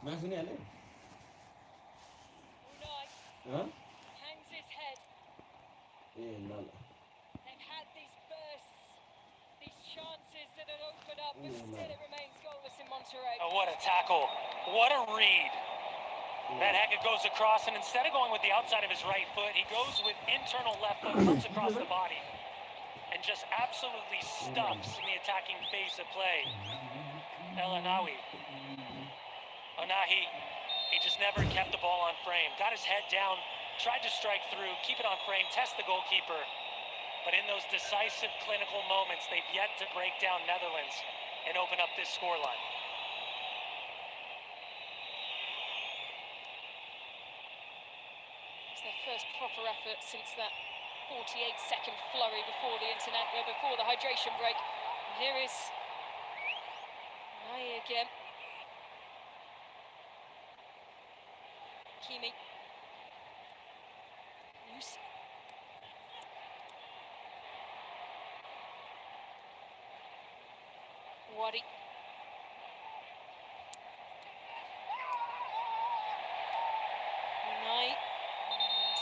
ما شنو عليه؟ ها؟ Hangs his head. ايه لا لا They've had these bursts, these chances that had opened up, but إيه still لا it remains goalless in Monterrey. Oh, what a tackle. What a read. Van Hackett goes across, and instead of going with the outside of his right foot, he goes with internal left foot, comes across the body, and just absolutely stuffs in the attacking phase of play. El Anawi. Onahi, he just never kept the ball on frame. Got his head down, tried to strike through, keep it on frame, test the goalkeeper. But in those decisive clinical moments, they've yet to break down Netherlands and open up this scoreline. It's their first proper effort since that 48-second flurry before the hydration break. And here is Nai again. Kimi. News. Wadi. Nai. And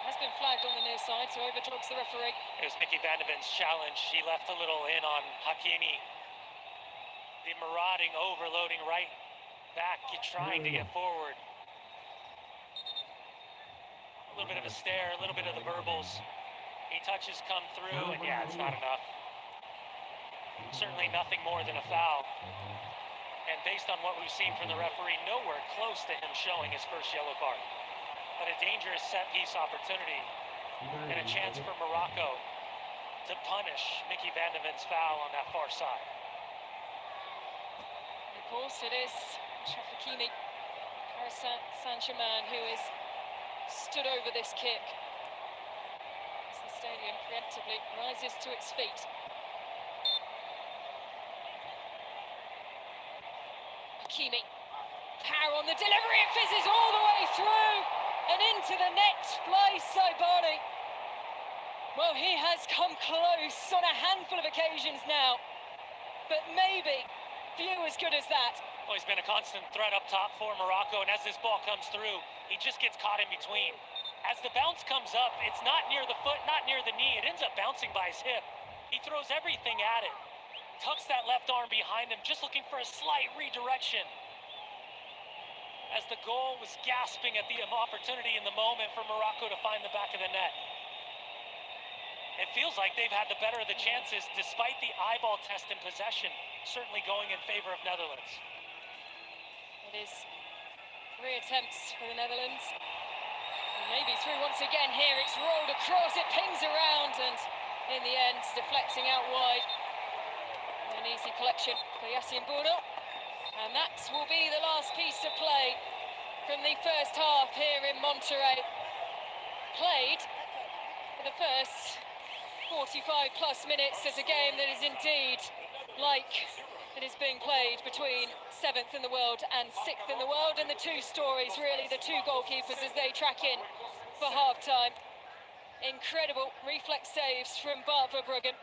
has been flagged on the near side, so overtalks the referee. It was Mickey Van de Ven's challenge. She left a little in on Hakimi. The marauding, overloading right back, trying to get forward. A little bit of a stare, a little bit of the verbals. He touches come through, and yeah, it's not enough. Certainly nothing more than a foul. And based on what we've seen from the referee, nowhere close to him showing his first yellow card. But a dangerous set-piece opportunity and a chance for Morocco to punish Mickey Van de Ven's foul on that far side. And of course, it is Achraf Hakimi, Paris Saint-Germain, who has stood over this kick as the stadium preemptively rises to its feet. Hakimi, power on the delivery, it fizzes all the way through and into the net flies Saibari. Well, he has come close on a handful of occasions now, but maybe few as good as that. Well, he's been a constant threat up top for Morocco, and as this ball comes through, he just gets caught in between. As the bounce comes up, it's not near the foot, not near the knee. It ends up bouncing by his hip. He throws everything at it, tucks that left arm behind him, just looking for a slight redirection. As the goal was gasping at the opportunity in the moment for Morocco to find the back of the net. It feels like they've had the better of the chances despite the eyeball test in possession, certainly going in favor of Netherlands. It is 3 attempts for the Netherlands. And maybe through once again here, it's rolled across, it pings around and in the end deflecting out wide. An easy collection for Yassine Bourneau. And that will be the last piece of play from the first half here in Monterrey. Played for the first 45 plus minutes as a game that is indeed like it is being played between 7th in the world and 6th in the world, and the two stories, really, the two goalkeepers as they track in for half-time. Incredible reflex saves from Bart Verbruggen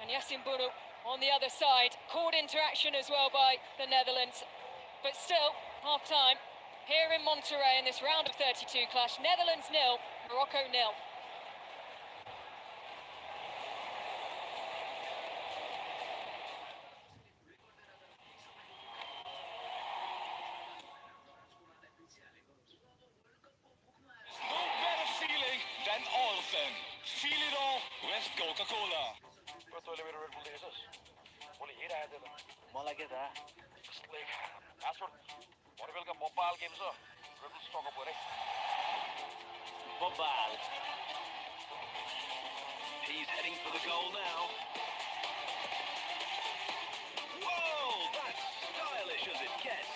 and Yassine Bourneau on the other side. Caught interaction as well by the Netherlands, but still, half-time here in Monterrey in this round of 32 clash. Netherlands 0, Morocco 0. Feel it all with Coca-Cola. मलाई के थाहा Bobal. He's heading for the goal now. Whoa, that's stylish as it gets.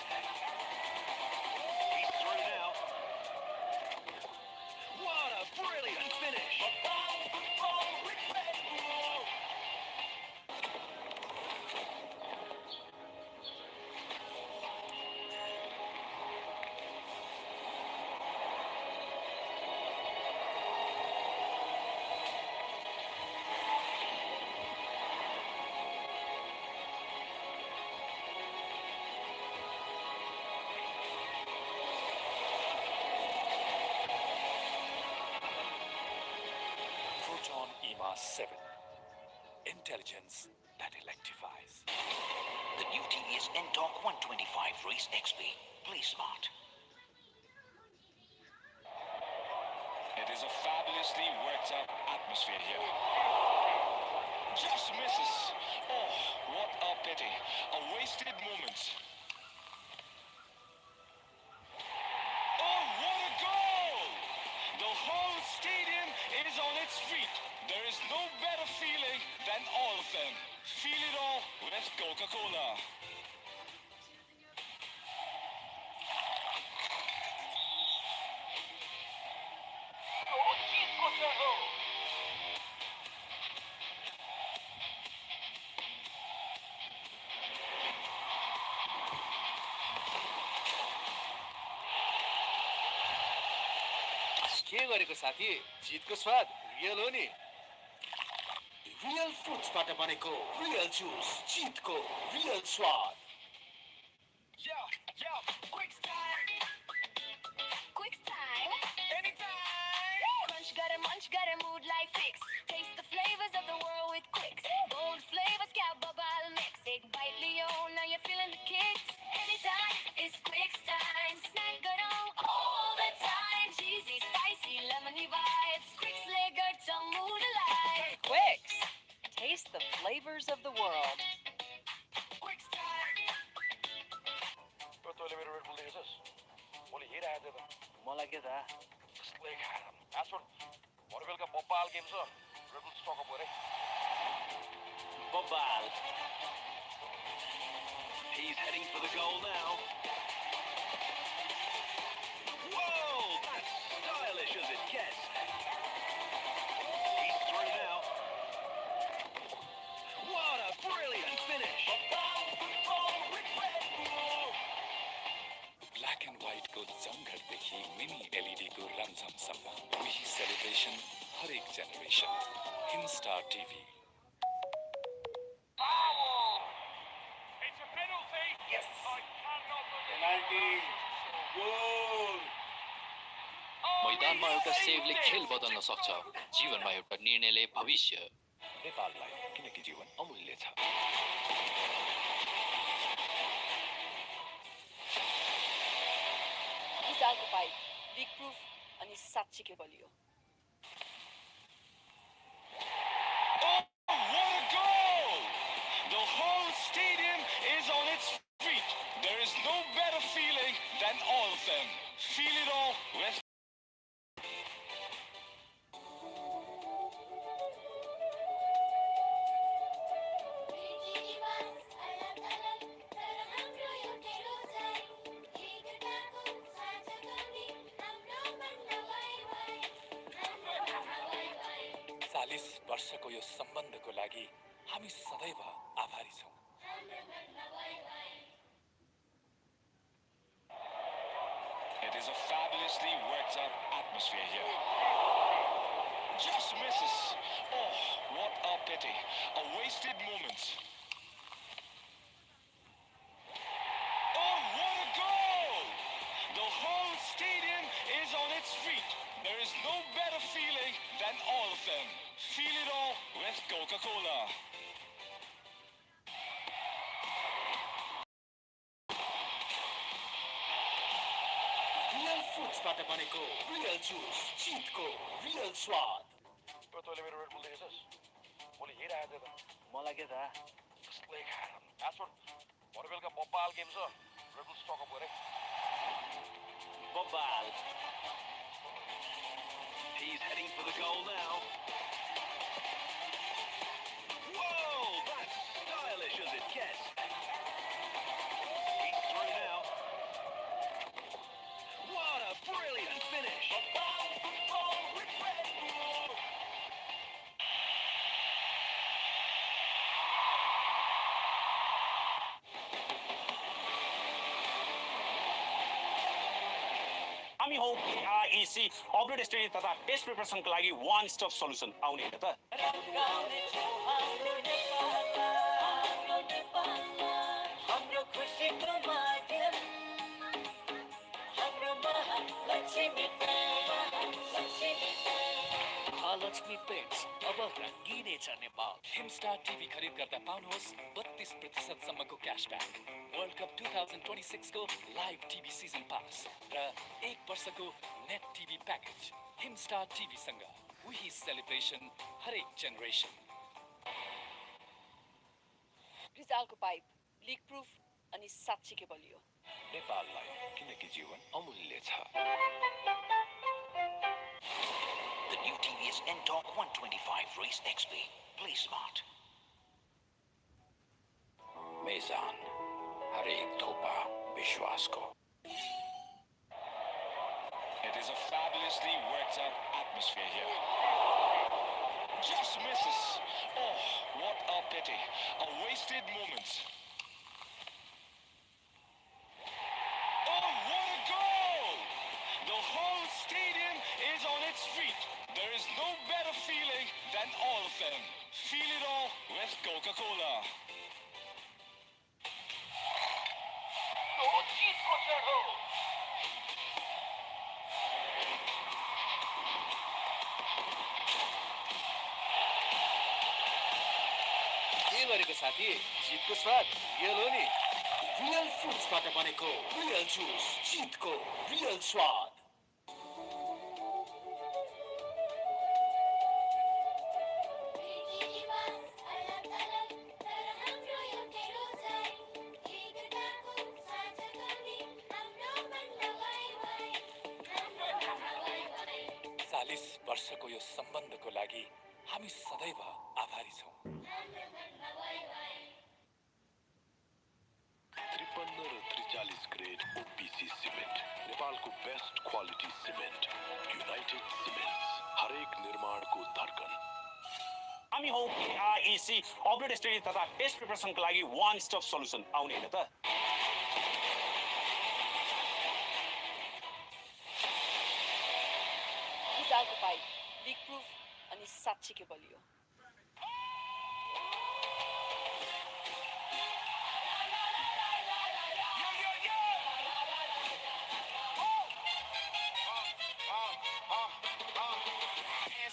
He's through now. What a brilliant finish. Sigma 7. Intelligence that electrifies. The new TVS N-Torque 125 Race XP. Play smart. It is a fabulously worked up atmosphere here. Just misses. Oh, what a pity. A wasted moment. Oh, what a goal! The whole stadium is on its feet. There is no better feeling than all of them. Feel it all with Coca-Cola. के गरेको साथी जितको स्वाद real हो नि real फ्रुट्सबाट बनेको real जुस जितको real स्वाद Quick style. Quick style. Anytime. Crunch, got a munch, got a mood like fix. Taste the flavors of the world with Quicks. Bold flavors, cow bubble mix. Take bite, Leon, now you're feeling the kicks. Anytime, it's Quick time. Snack good on all the time. Cheesy, spicy, lemony vibes. Quicks, lager, tongue mood alive. Quicks. Taste the flavors of the world. Quick style. तैँले मेरो red bull देखेछस् मैले हेरिरहेको थिएँ त मलाई के थाहा त्यसले खाएर सुन भरे बेलुका बब्बाल गेम छ रेड बुल स्टक अप गरे Bobal. He's heading for the goal now. Whoa, that's stylish as it gets. He's through now. What a brilliant finish. Black and व्हाइटको जमघटदेखि मिनी एलइडीको रमझमसम्म यही सेलिब्रेसन हरेक generation Himstar TV It's a penalty. Yes. I cannot believe penalty goal मैदानमा एउटा सेभले खेल बदल्न सक्छ जीवनमा एउटा निर्णयले भविष्य नेपाललाई किनकि जीवन अमूल्य छ विशालको पाइप लिक प्रुफ अनि साँच्चीकै बलियो Oh, what a goal! The whole stadium is on its feet. There is no better feeling than all of them. Feel it all with वर्षको यो सम्बन्धको लागि हामी सदैव आभारी छौं It is a fabulously worked up atmosphere here. Just misses. Oh, what a pity. A wasted moment. Oh, what a goal! The whole stadium is on its feet. There is no better feeling than all of them. Feel it all with Coca-Cola. Real फ्रुट्सबाट बनेको real जुस जितको real स्वाद तैँले मेरो red bull देखेछस् मैले हेरिरहेको थिएँ त मलाई के थाहा त्यसले खाएर सुन भरे बेलुका बब्बाल गेम छ रेड बुल स्टक अप गरे Bobal. He's heading for the goal now. Whoa, that's stylish as it gets. He's through now. What a brilliant finish. हामी हौ AEC अपडेट स्टडी तथा टेस्ट प्रिपरेसनको लागि वान स्टप सल्युसन आउने हेर त लक्ष्मी पेन्ट्स अब रङ्गिने छ नेपाल। हिमस्टार टिभी खरिद गर्दा पाउनुहोस् 32% सम्मको क्यासब्याक, वर्ल्ड कप 2026 को लाइभ टिभी सिजन पास र 1 वर्षको net TV package. Himstar TV सँग उही सेलिब्रेसन हरेक जेनेरेसन। रिजालको पाइप लिक प्रुफ अनि साँच्चीकै बलियो। नेपाललाई किनकि जीवन अमूल्य छ। The new TVS Ntorq 125 Race XP. Play smart. मेजान हरेक थोपा विश्वास को। It is a fabulously worked up atmosphere here. Just misses. Oh, what a pity. A wasted moment. Oh, what a goal! The whole stadium is on its feet. There is no better feeling than all of them. Feel it all with Coca-Cola. के गरेको साथी? जितको स्वाद real हो नि। Real फ्रुट्सबाट बनेको real जुस, जितको real स्वाद। वर्षको यो सम्बन्धको लागि हामी सदैव आभारी छौं। 53 र 43 ग्रेड ओपीसी सिमेन्ट, नेपालको best quality cement, United cements, हरेक निर्माणको धड्कन। हामी हौ आइसी अपडेट स्टडी तथा टेस्ट प्रिपरेसनको लागि वान स्टप सल्युसन आउने हैन त। रिजालको पाइप लिक प्रुफ अनि साँच्चीकै बलियो।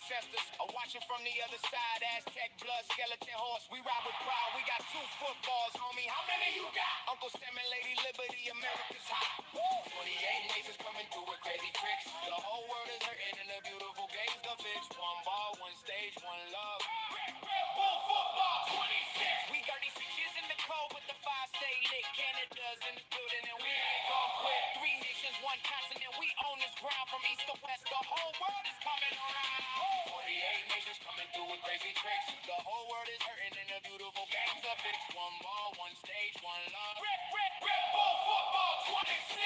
Ancestors are watching from the other side. Aztec blood, skeleton horse. We ride with pride. We got 2 footballs, homie. How many you got? Uncle Sam and Lady Liberty, America's hot. 28 nations coming through with crazy tricks. The whole world is hurting in the beautiful games to fix. One ball, one stage, one love. Bull football 26. We 36 years in the cold, but the 5 stay lit. Canada's in the building and we ain't gon' quit. 3 nations, 1 continent. We own this ground from east to west. The whole world is coming around. 48 nations coming through with crazy tricks. The whole world is hurting in the beautiful games to fix. One ball, one stage, one love. Rip, Bull football 26.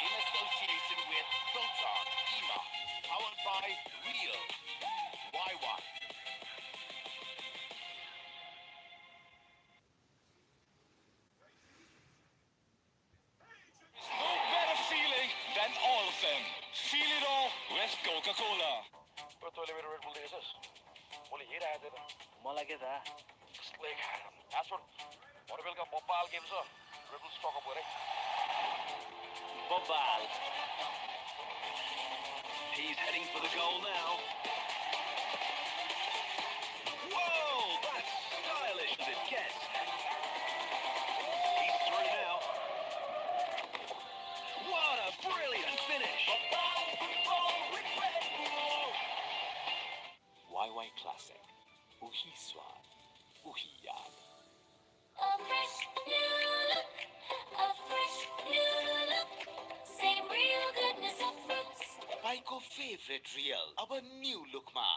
In association with Proton EMA, powered by Real YY. No better feeling than all of them. Feel it all with Coca-Cola. तैँले मेरो red bull दिएछस्? मैले हेरिरहेको थिएँ त। मलाई के थाहा? कसले खाएर? आजकल भरे बेलुका बब्बाल गेम छ। रेड बुल स्टक अप गरे। बब्बाल। He's heading for the goal now. Whoa, that's stylish as it gets. He's through now. What a brilliant finish. YY Classic, uhi swad, uhi yaad. A fresh new look, a fresh new look. Same real goodness of fruits. तपाईँको favourite real अब new लुकमा।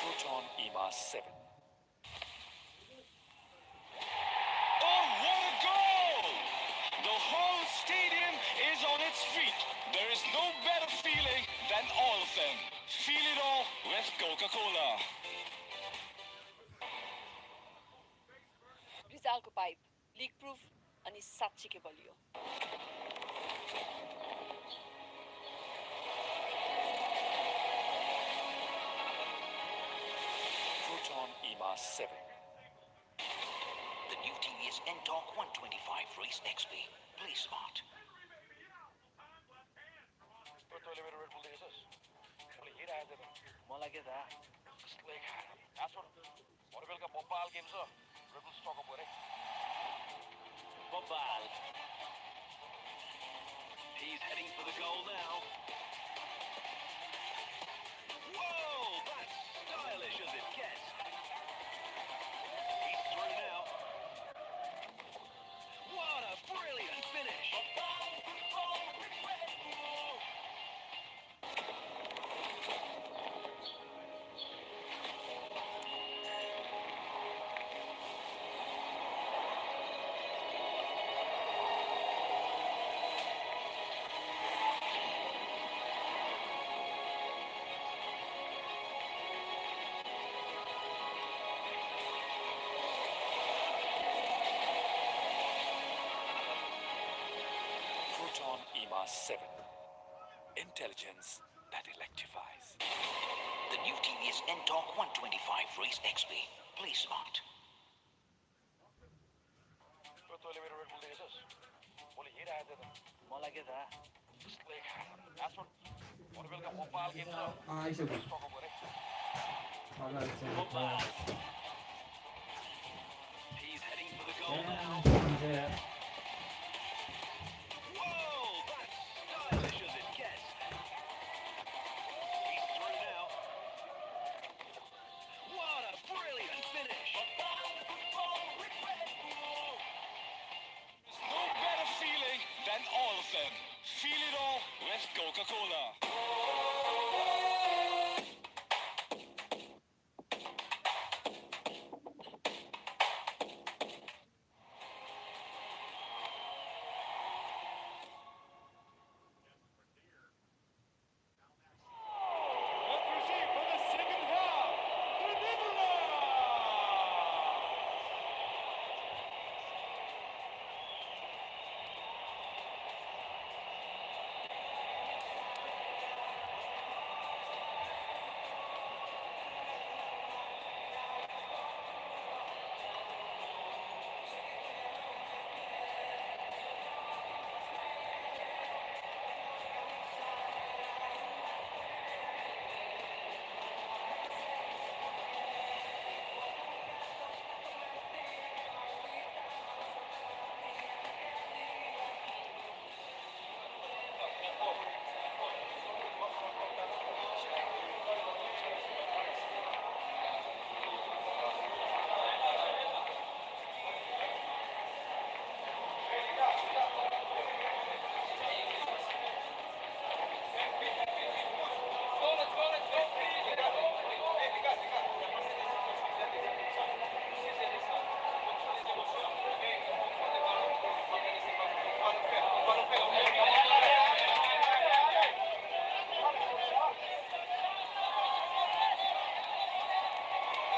Proton EMA 7. Oh, what a goal! The whole stadium is on its feet. There is no better feeling than all of them. Feel it all with Coca-Cola. रिजालको pipe leak proof अनि साँच्चीकै बलियो। Proton EMA 7. The new TVS NTORQ 125 Race XP. Play smart. मलाई के थाहा Bobal. He's heading for the goal now. Whoa, that's stylish as it gets. He's through now. What a brilliant finish. Proton EMA 7. Intelligence that electrifies. The new TVS NTORQ 125 Race XP. Play smart. मलाई के थाहा आइसक्यो Bobal. He's heading for the goal now. Whoa, that's stylish as it gets. He's through now. What a brilliant finish. There's no better feeling than all of them. Feel it all with Coca-Cola.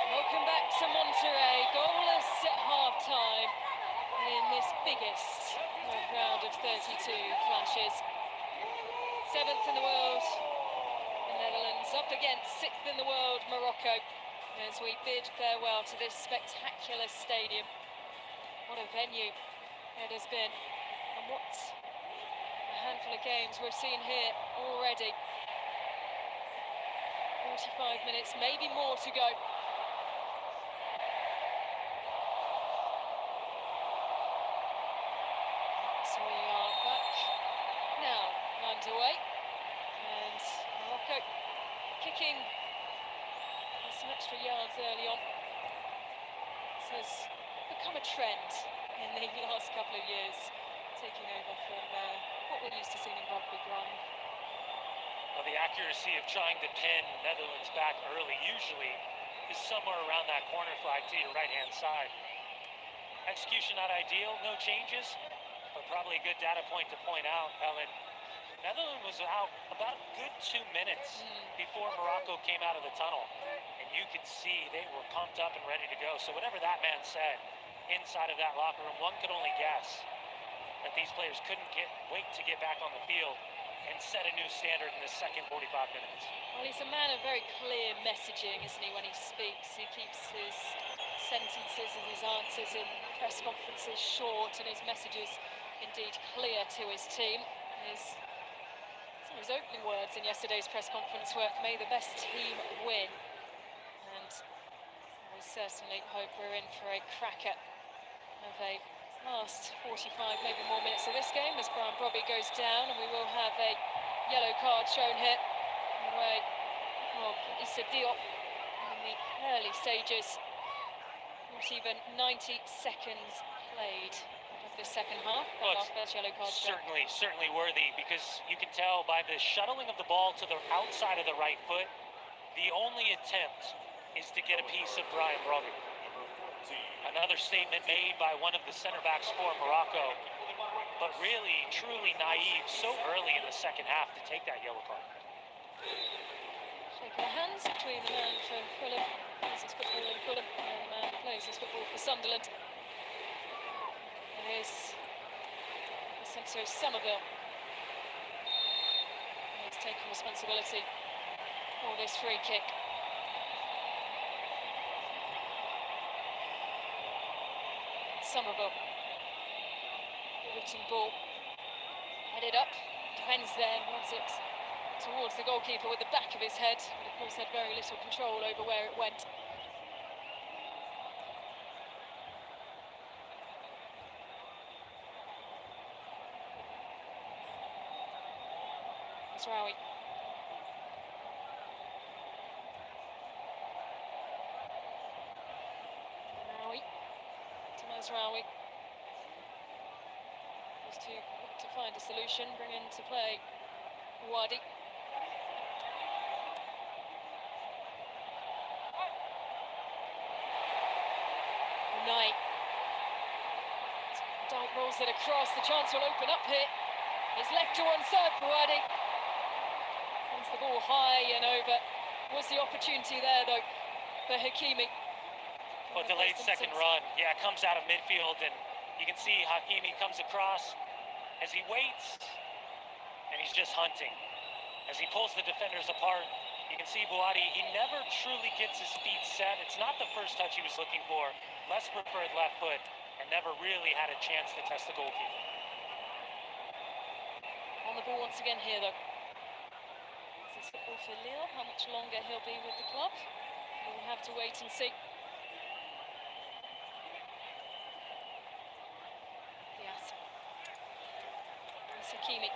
Welcome back to Monterey. Goalless at half-time in this biggest round of 32 clashes. 7th in the world, the Netherlands, up against 6th in the world, Morocco, as we bid farewell to this spectacular stadium. What a venue it has been, and what a handful of games we've seen here already. 45 minutes, maybe more to go. So we are back now underway, and Morocco kicking some extra yards early on. This has become a trend in the last couple of years, taking over from what we're used to seeing in rugby, Brian. Well, the accuracy of trying to pin Netherlands back early usually is somewhere around that corner flag to your right-hand side. Execution not ideal, no changes, but probably a good data point to point out, Ellen. Netherlands was out about a good 2 minutes before Morocco came out of the tunnel, and you could see they were pumped up and ready to go. So whatever that man said inside of that locker room, one could only guess that these players couldn't wait to get back on the field and set a new standard in the second 45 minutes. Well, he's a man of very clear messaging, isn't he, when he speaks? He keeps his sentences and his answers in press conferences short and his messages indeed clear to his team. Some of his opening words in yesterday's press conference were, "May the best team win." And we certainly hope we're in for a cracker of a last 45, maybe more minutes of this game as Brian Brobby goes down, and we will have a yellow card shown here in the way of Issa Diop in the early stages. Not even 90 seconds played of this second half. Well, Our first yellow card shown. certainly worthy, because you can tell by the shuttling of the ball to the outside of the right foot, the only attempt is to get a piece of Brian Brobby. Another statement made by one of the center backs for Morocco, but really, truly naive so early in the second half to take that yellow card. Shaking hands between the man from Fulham, who plays his football in Fulham, and the man who plays his football for Sunderland. There is Vicente Somerville. He's taking responsibility for this free kick. Somerville, waiting ball, headed up, defends there, wants it towards the goalkeeper with the back of his head, but of course had very little control over where it went. Mazraoui. Mazraoui was to find a solution, bring into play Wadi. Knight. Dyke rolls it across, the chance will open up here. It's left to one side for Wadi. Runs the ball high and over. Was the opportunity there though for Hakimi? Well, delayed second run. Yeah, comes out of midfield, and you can see Hakimi comes across as he waits, and he's just hunting. As he pulls the defenders apart, you can see Bouadi, he never truly gets his feet set. It's not the first touch he was looking for. Less preferred left foot, and never really had a chance to test the goalkeeper. On the ball once again here, though. This is football for Lille. How much longer he'll be with the club, we'll have to wait and see. Hakimi.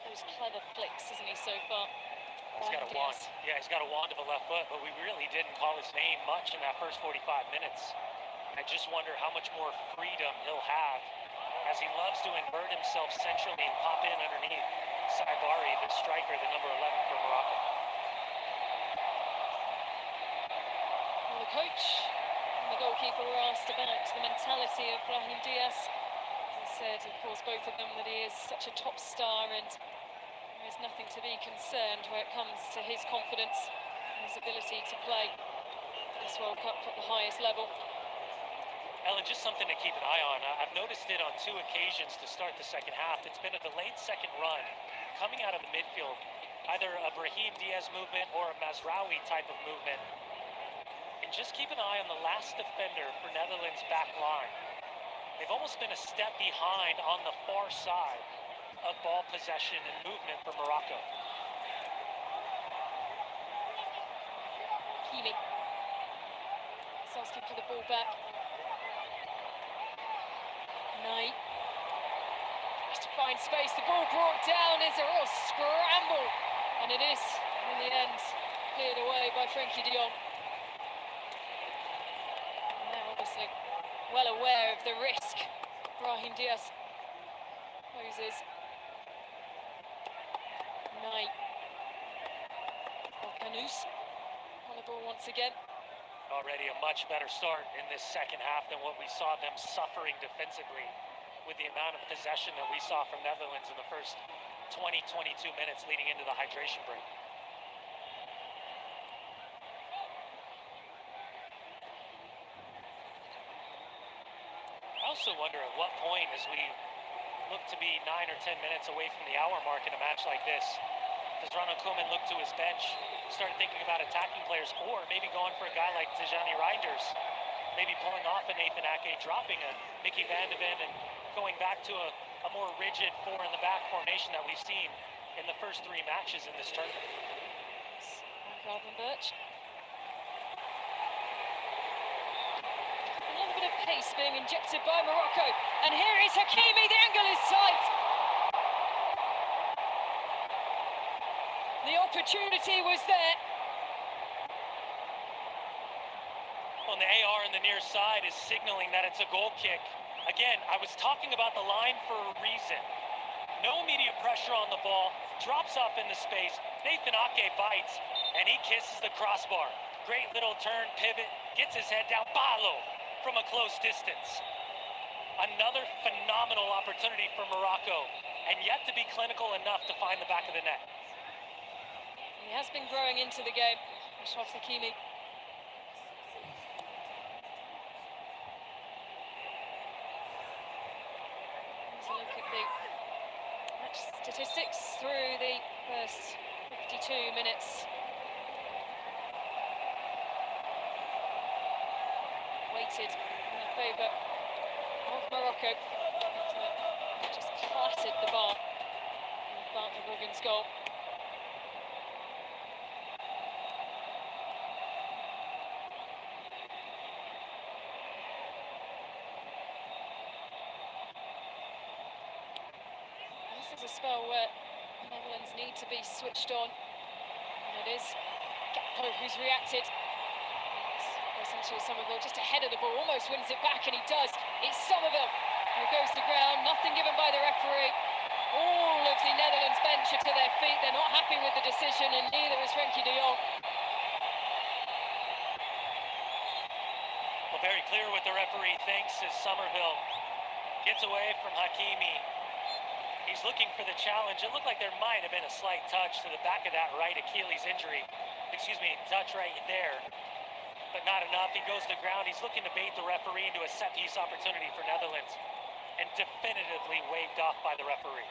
Those clever flicks, isn't he, so far? He's got a wand. Yeah, he's got a wand of a left foot, but we really didn't call his name much in that first 45 minutes. I just wonder how much more freedom he'll have, as he loves to invert himself centrally and pop in underneath Saibari, the striker, the number 11 for Morocco. Well, the coach and the goalkeeper were asked about the mentality of Brahim Diaz. He said, of course, both of them, that he is such a top star and there is nothing to be concerned where it comes to his confidence and his ability to play this World Cup at the highest level. Ellen, just something to keep an eye on. I've noticed it on 2 occasions to start the second half. It's been a delayed second run coming out of the midfield, either a Brahim Diaz movement or a Mazraoui type of movement. And just keep an eye on the last defender for Netherlands' back line. They've almost been a step behind on the far side of ball possession and movement for Morocco. Hakimi. He's asking for the ball back. Knight. Has to find space. The ball brought down. Is a real scramble. And it is, in the end, cleared away by Frenkie de Jong. And they're obviously well aware of the risk Brahim Diaz poses. Knight. Canus on the ball once again. Already a much better start in this second half than what we saw them suffering defensively with the amount of possession that we saw from Netherlands in the first 20-22 minutes leading into the hydration break. How also wonder at what point, as we look to be 9 or 10 minutes away from the hour mark in a match like this, does Ronald Koeman look to his bench, start thinking about attacking players, or maybe going for a guy like Tijani Reinders, maybe pulling off a Nathan Ake, dropping a Mickey Van de Ven, and going back to a more rigid four-in-the-back formation that we've seen in the first 3 matches in this tournament. Calvin Birch. A little bit of pace being injected by Morocco. And here is Hakimi, the angle is tight. The opportunity was there. On the AR in the near side is signaling that it's a goal kick. Again, I was talking about the line for a reason. No immediate pressure on the ball, drops off into space. Nathan Ake bites, and he kisses the crossbar. Great little turn, pivot, gets his head down. Balo from a close distance. Another phenomenal opportunity for Morocco, and yet to be clinical enough to find the back of the net. He has been growing into the game, Achraf Hakimi. Let's look at the match statistics through the first 52 minutes. Weighted in favour of Morocco. Just clattered the bar. Bart Verbruggen's goal. This is a spell where the Netherlands need to be switched on. And it is Gakpo who's reacted. Essentially Somerville just ahead of the ball, almost wins it back, and he does. It's Somerville who goes to ground, nothing given by the referee. All of the Netherlands bench are to their feet. They're not happy with the decision, and neither is Frenkie de Jong. Well, very clear what the referee thinks as Somerville gets away from Hakimi. He's looking for the challenge. It looked like there might have been a slight touch to the back of that right Achilles injury. Touch right there, but not enough. He goes to the ground. He's looking to bait the referee into a set-piece opportunity for Netherlands, and definitively waved off by the referee.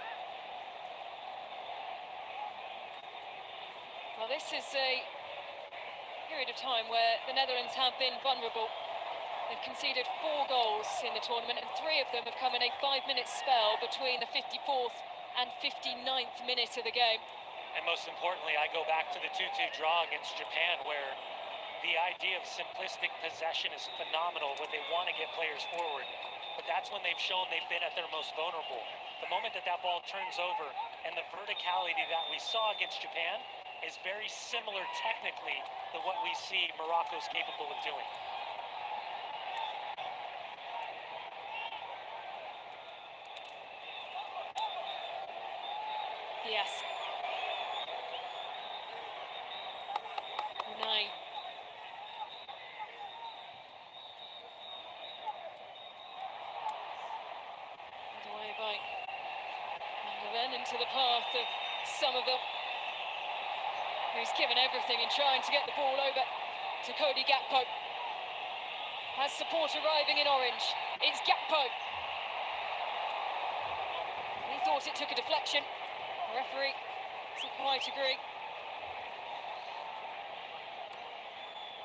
Well, this is a period of time where the Netherlands have been vulnerable. They've conceded 4 goals in the tournament, and 3 of them have come in a 5-minute spell between the 54th and 59th minute of the game. And most importantly, I go back to the 2-2 draw against Japan, where the idea of simplistic possession is phenomenal when they want to get players forward. But that's when they've shown they've been at their most vulnerable. The moment that that ball turns over, and the verticality that we saw against Japan is very similar technically to what we see Morocco's capable of doing. Yes. Unai. And away by Van de Ven into the path of Somerville, who's given everything in trying to get the ball over to Cody Gakpo. Has support arriving in orange. It's Gakpo. He thought it took a deflection. The referee doesn't quite agree.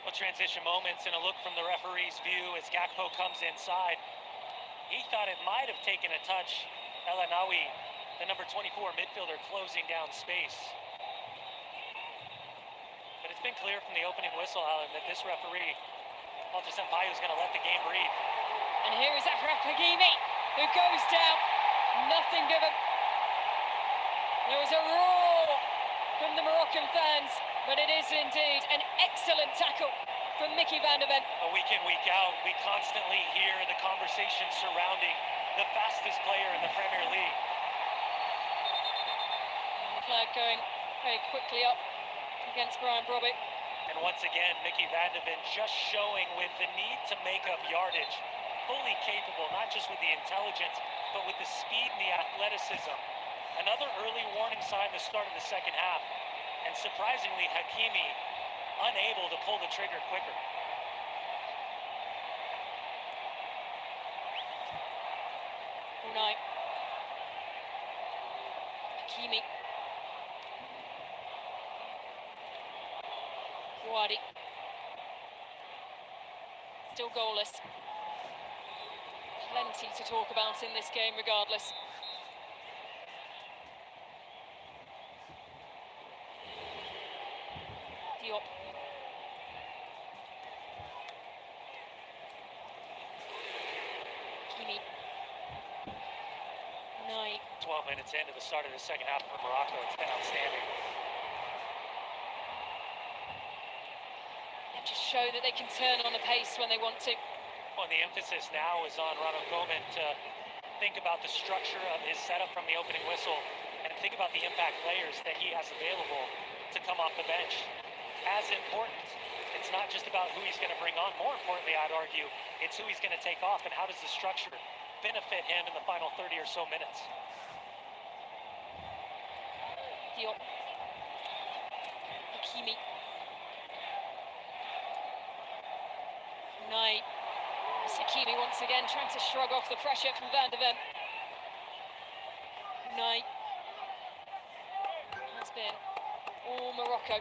Well, transition moments and a look from the referee's view as Gakpo comes inside. He thought it might have taken a touch. El Anawi, the number 24 midfielder, closing down space. But it's been clear from the opening whistle, Alan, that this referee, Walter Sampaio, is going to let the game breathe. And here is Achraf Hakimi, who goes down. Nothing given. There was a roar from the Moroccan fans, but it is indeed an excellent tackle from Mickey Van de Ven. Week in, week out, we constantly hear the conversation surrounding the fastest player in the Premier League. And the flag going very quickly up against Brian Brobby. And once again, Mickey Van de Ven just showing with the need to make up yardage, fully capable, not just with the intelligence, but with the speed and the athleticism. Another early warning sign the start of the second half. And surprisingly, Hakimi unable to pull the trigger quicker. Unai. Hakimi. Guardi. Still goalless. Plenty to talk about in this game regardless. Diop. Hakimi. Unai. 12 minutes into the start of the second half for Morocco. It's been outstanding. They just show that they can turn on the pace when they want to. Well, the emphasis now is on Ronald Koeman to think about the structure of his setup from the opening whistle and think about the impact players that he has available to come off the bench. As important, it's not just about who he's going to bring on. More importantly, I'd argue, it's who he's going to take off and how does the structure benefit him in the final 30 or so minutes. Diop. Hakimi. Unai. Hakimi once again trying to shrug off the pressure from Van de Ven. Unai. Has been all Morocco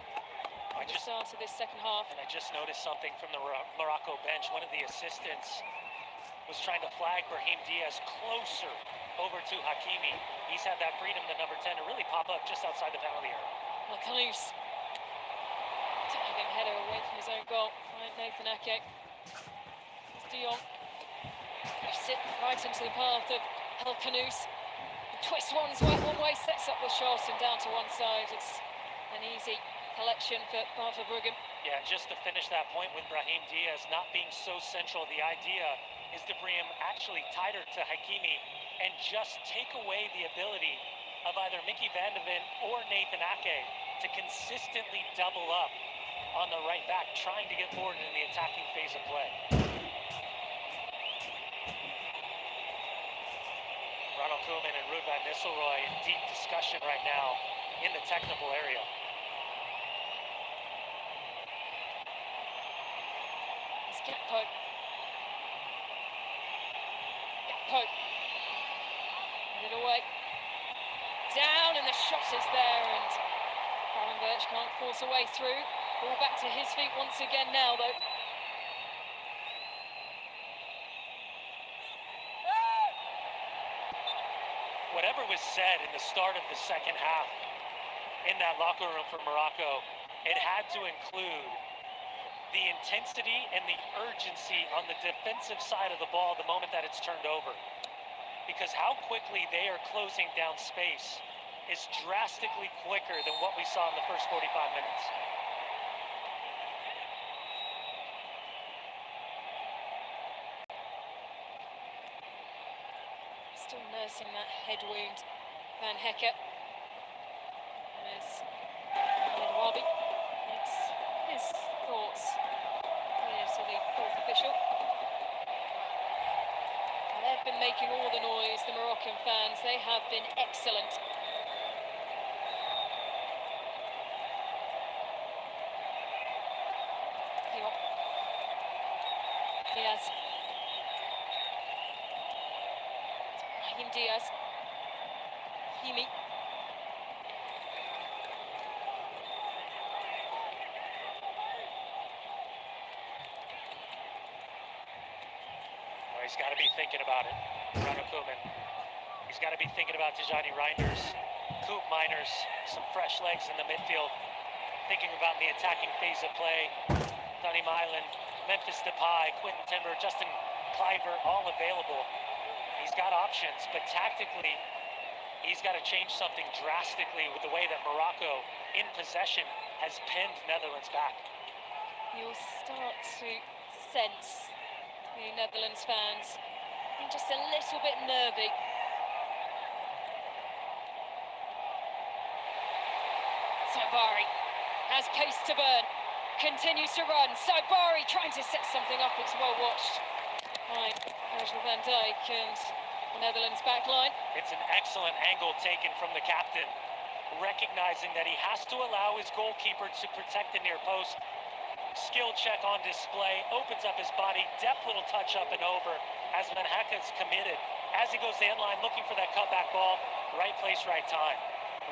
at the start of this second half. And I just noticed something from the Morocco bench. One of the assistants was trying to flag Brahim Diaz closer over to Hakimi. He's had that freedom, the number 10, to really pop up just outside the penalty area. Lacalouse. Diving header away from his own goal. Right, Nathan Ake. De Jong. Sit right into the path of El Canouse. Twist one way, sets up the shot and down to one side. It's an easy collection for Bruggen. Yeah, just to finish that point with Brahim Diaz not being so central, the idea is to bring him actually tighter to Hakimi and just take away the ability of either Mickey Van de Ven or Nathan Ake to consistently double up on the right back, trying to get forward in the attacking phase of play. Ronald Koeman and Ruud van Nistelrooy in deep discussion right now in the technical area. It's Gakpo. Gakpo. Put it away. Down, and the shot is there, and Aaron Birch can't force a way through. Ball back to his feet once again now, though. Whatever was said in the start of the second half in that locker room for Morocco, it had to include the intensity and the urgency on the defensive side of the ball the moment that it's turned over. Because how quickly they are closing down space is drastically quicker than what we saw in the first 45 minutes. Still nursing that head wound, Van Hekke. As Ahmed Wabi makes his thoughts clear to the fourth official. They've been making all the noise, the Moroccan fans. They have been excellent. Diaz. Brahim Diaz. Hakimi. Well, he's got to be thinking about it, Ronald Koeman. He's got to be thinking about Tijani Reinders, Coop Miners, some fresh legs in the midfield, thinking about the attacking phase of play. Donny Mylan, Memphis Depay, Quentin Timber, Justin Kluivert, all available. He's got options, but tactically, he's got to change something drastically with the way that Morocco, in possession, has pinned Netherlands back. You'll start to sense the Netherlands fans being just a little bit nervy. Sabari has pace to burn, continues to run. Sabari trying to set something up. It's well watched by Virgil van Dijk and the Netherlands back line. It's an excellent angle taken from the captain, recognizing that he has to allow his goalkeeper to protect the near post. Skill check on display, opens up his body, deft little touch up and over as Van Hekke's committed As he goes to the end line looking for that cutback ball, right place, right time.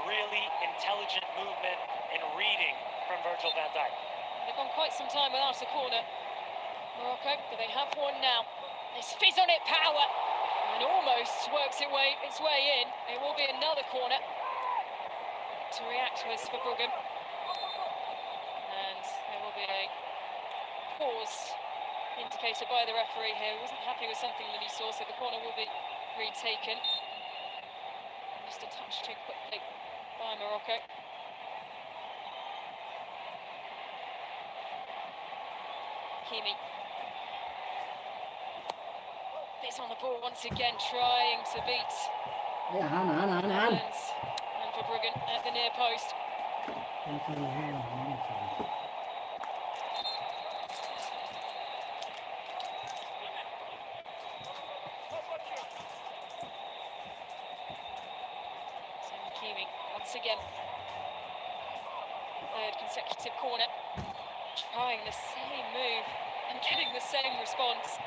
Really intelligent movement and reading from Virgil van Dijk. They've gone quite some time without a corner, Morocco, but they have one now. They fizz on it, power, and almost works its way in. It will be another corner. To react was for Bruggen. And there will be a pause indicated by the referee here. He wasn't happy with something that he saw, so the corner will be retaken. Just a touch too quickly by Morocco. Hakimi. It's on the ball once again, trying to beat Netherlands. And for Bruggen at the near post. So Hakimi once again. Third consecutive corner. Trying the same move and getting the same response.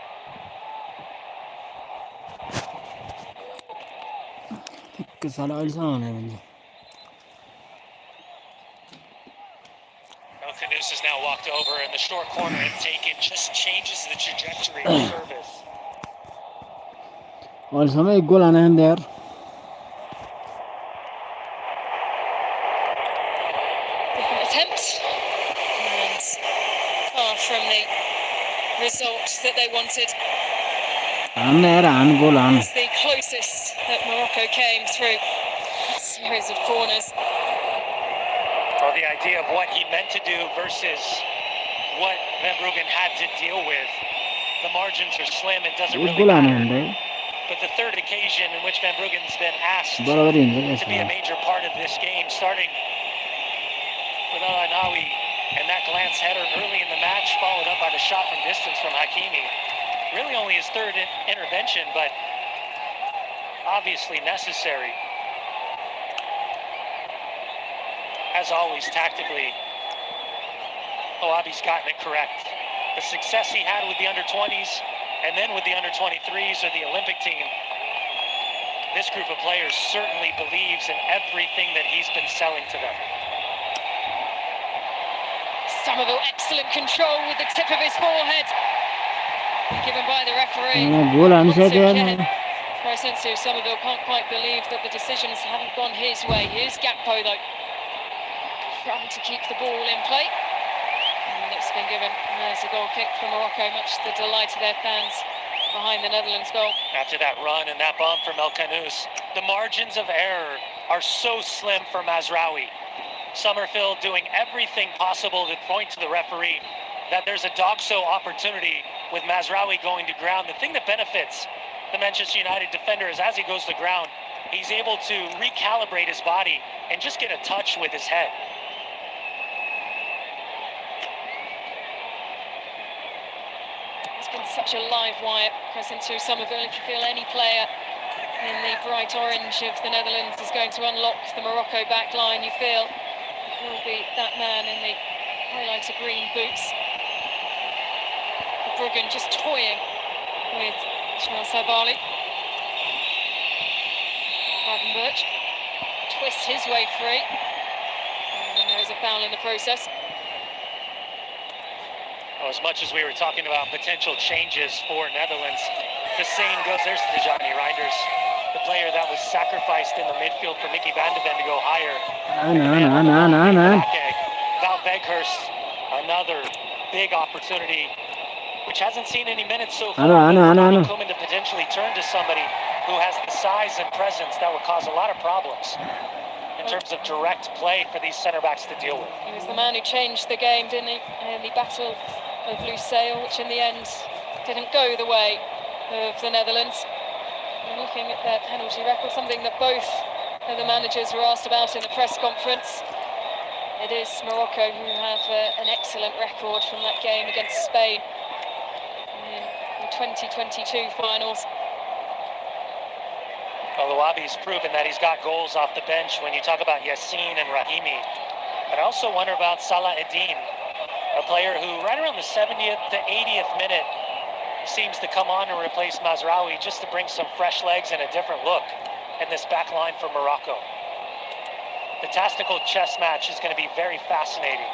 Elkanous has now walked over in the short corner and taken, just changes the trajectory of service. Also एक गोल आना है यार. Different attempt, and far from the result that they wanted. It's the closest that Morocco came through a series of corners. Well, the idea of what he meant to do versus what Van Bruggen had to deal with, the margins are slim. It doesn't really matter. But the third occasion in which Van Bruggen's been asked to be a major part of this game, starting with Al-Anawi and that glance header early in the match, followed up by the shot from distance from Hakimi. Really only his third intervention, but obviously necessary. As always, tactically, Oabi's gotten it correct. The success he had with the under-20s and then with the under-23s or the Olympic team, this group of players certainly believes in everything that he's been selling to them. Somerville, excellent control with the tip of his forehead. Given by the referee. Crescencio Somerville can't quite believe that the decisions haven't gone his way. Here's Gakpo though, trying to keep the ball in play. And it's been given as a goal kick for Morocco, much to the delight of their fans behind the Netherlands goal. After that run and that bomb from Elkanous, the margins of error are so slim for Mazraoui. Summerfield doing everything possible to point to the referee that there's a dog-so opportunity with Mazraoui going to ground. The thing that benefits the Manchester United defender is as he goes to ground, he's able to recalibrate his body and just get a touch with his head. It's been such a live wire, Crescencio Somerville. If you feel any player in the bright orange of the Netherlands is going to unlock the Morocco back line, you feel it will be that man in the highlighter green boots. Bruggen just toying with Ismail Sabali. Birch twists his way free. And there is a foul in the process. Well, as much as we were talking about potential changes for Netherlands, the same goes. There's Tijani Reinders, the player that was sacrificed in the midfield for Mickey van de Ven to go higher. Val Veghorst, another big opportunity, which hasn't seen any minutes so far. Coming to potentially turn to somebody who has the size and presence that would cause a lot of problems in terms of direct play for these center backs to deal with. He was the man who changed the game, didn't he? In the Battle of Lusail, which in the end didn't go the way of the Netherlands. And looking at their penalty record, something that both of the managers were asked about in the press conference. It is Morocco who have an excellent record from that game against Spain in the 2022 finals. Well, Wabi's proven that he's got goals off the bench when you talk about Yassine and Rahimi. But I also wonder about Salah Eddin, a player who right around the 70th to 80th minute seems to come on and replace Mazraoui just to bring some fresh legs and a different look in this back line for Morocco. The tactical chess match is going to be very fascinating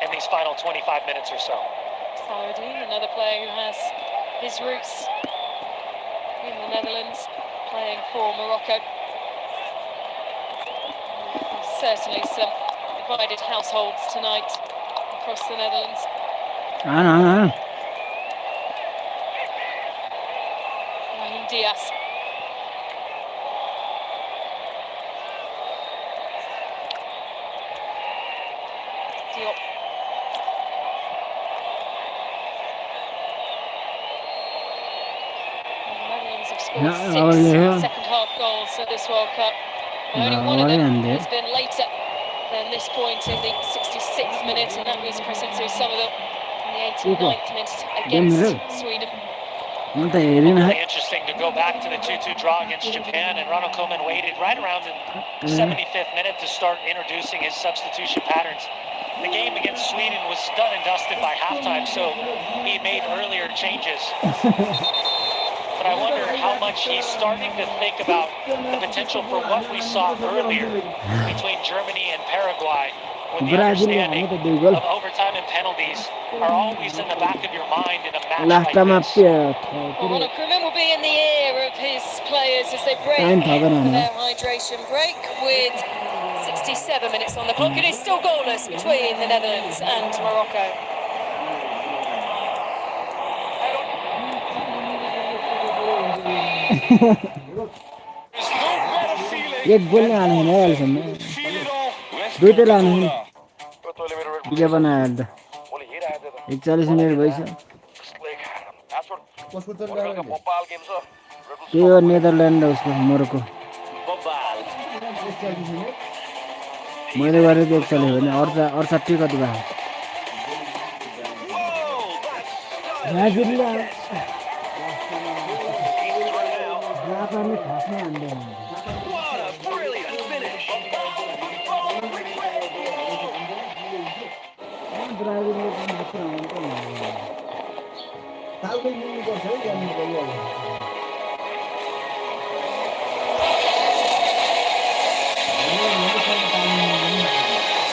in these final 25 minutes or so. Saladin, another player who has his roots in the Netherlands, playing for Morocco. Certainly some divided households tonight across the Netherlands. Brahim Diaz. Diop. The Netherlands have scored 6 second half goals at this World Cup. Well, only one of them has been later than this point in the 66th minute, and that was Crescenzo Somerville in the 89th minute against Sweden. Really interesting to go back to the 2-2 draw against Japan, and Ronald Koeman waited right around the 75th minute to start introducing his substitution patterns. The game against Sweden was done and dusted by halftime, so he made earlier changes. But I wonder how much he's starting to think about the potential for what we saw earlier between Germany and Paraguay, with the understanding of overtime and penalties are always in the back of your mind in a match like this. Well, Ronald Koeman will be in the ear of his players as they break for their hydration break with 67 minutes on the clock. It is still goalless between the Netherlands and Morocco. एक बोलने आने हैं यार इसमें दो तो लाने हैं क्या बनाया था 41 मिनट वैसा ये और नेदरलैंड उसको मोरक्को मैले गरेको 41 हो भने और 60 कति भयो ब्राजिलले जापानले खासमा हान्दैन ब्राजिलले मात्र हान्छ तालमै मिल्नुपर्छ है